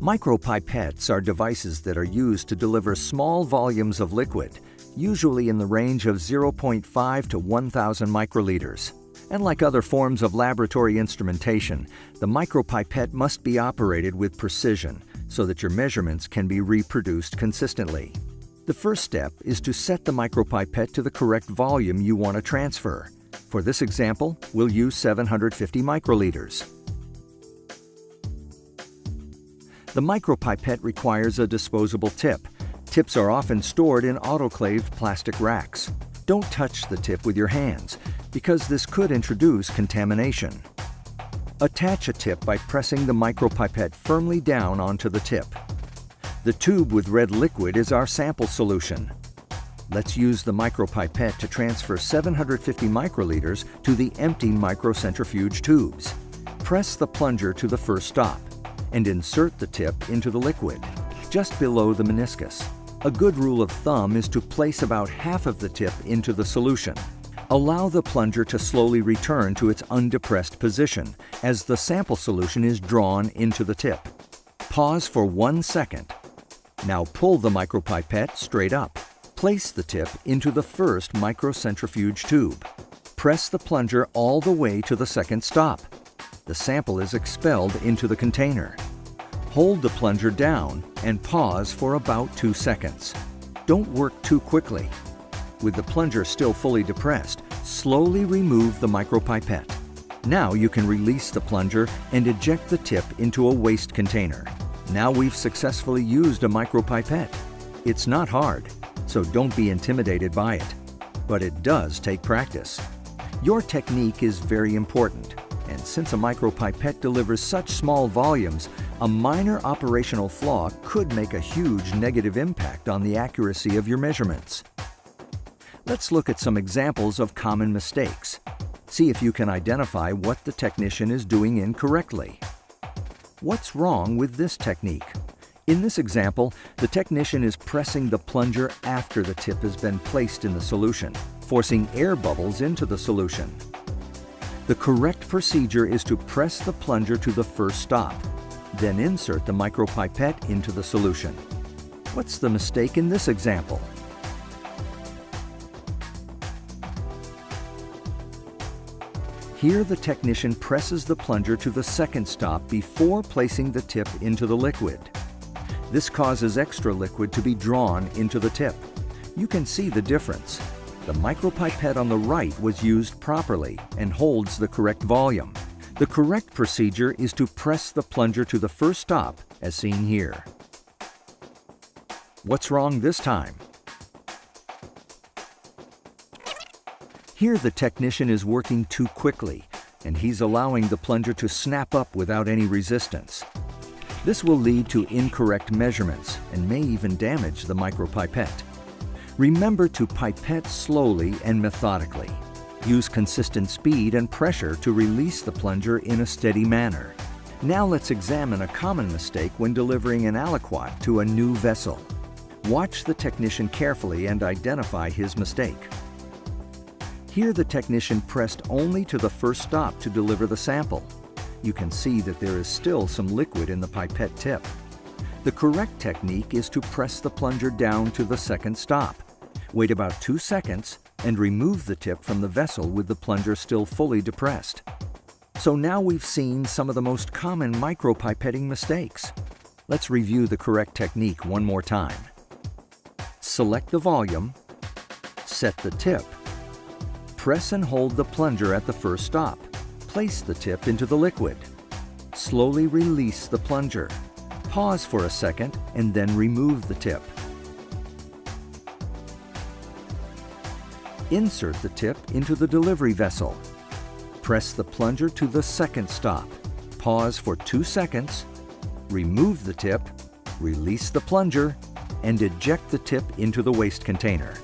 Micropipettes are devices that are used to deliver small volumes of liquid, usually in the range of 0.5 to 1,000 microliters. And like other forms of laboratory instrumentation, the micropipette must be operated with precision so that your measurements can be reproduced consistently. The first step is to set the micropipette to the correct volume you want to transfer. For this example, we'll use 750 microliters. The micropipette requires a disposable tip. Tips are often stored in autoclaved plastic racks. Don't touch the tip with your hands, because this could introduce contamination. Attach a tip by pressing the micropipette firmly down onto the tip. The tube with red liquid is our sample solution. Let's use the micropipette to transfer 750 microliters to the empty microcentrifuge tubes. Press the plunger to the first stop and insert the tip into the liquid, just below the meniscus. A good rule of thumb is to place about half of the tip into the solution. Allow the plunger to slowly return to its undepressed position as the sample solution is drawn into the tip. Pause for 1 second. Now pull the micropipette straight up. Place the tip into the first microcentrifuge tube. Press the plunger all the way to the second stop. The sample is expelled into the container. Hold the plunger down and pause for about 2 seconds. Don't work too quickly. With the plunger still fully depressed, slowly remove the micropipette. Now you can release the plunger and eject the tip into a waste container. Now we've successfully used a micropipette. It's not hard, so don't be intimidated by it. But it does take practice. Your technique is very important, and since a micropipette delivers such small volumes, a minor operational flaw could make a huge negative impact on the accuracy of your measurements. Let's look at some examples of common mistakes. See if you can identify what the technician is doing incorrectly. What's wrong with this technique? In this example, the technician is pressing the plunger after the tip has been placed in the solution, forcing air bubbles into the solution. The correct procedure is to press the plunger to the first stop, then insert the micropipette into the solution. What's the mistake in this example? Here the technician presses the plunger to the second stop before placing the tip into the liquid. This causes extra liquid to be drawn into the tip. You can see the difference. The micropipette on the right was used properly and holds the correct volume. The correct procedure is to press the plunger to the first stop, as seen here. What's wrong this time? Here the technician is working too quickly, and he's allowing the plunger to snap up without any resistance. This will lead to incorrect measurements and may even damage the micropipette. Remember to pipette slowly and methodically. Use consistent speed and pressure to release the plunger in a steady manner. Now let's examine a common mistake when delivering an aliquot to a new vessel. Watch the technician carefully and identify his mistake. Here the technician pressed only to the first stop to deliver the sample. You can see that there is still some liquid in the pipette tip. The correct technique is to press the plunger down to the second stop. Wait about 2 seconds and remove the tip from the vessel with the plunger still fully depressed. So now we've seen some of the most common micropipetting mistakes. Let's review the correct technique one more time. Select the volume, set the tip, press and hold the plunger at the first stop. Place the tip into the liquid. Slowly release the plunger. Pause for a second and then remove the tip. Insert the tip into the delivery vessel. Press the plunger to the second stop. Pause for 2 seconds. Remove the tip, release the plunger, and eject the tip into the waste container.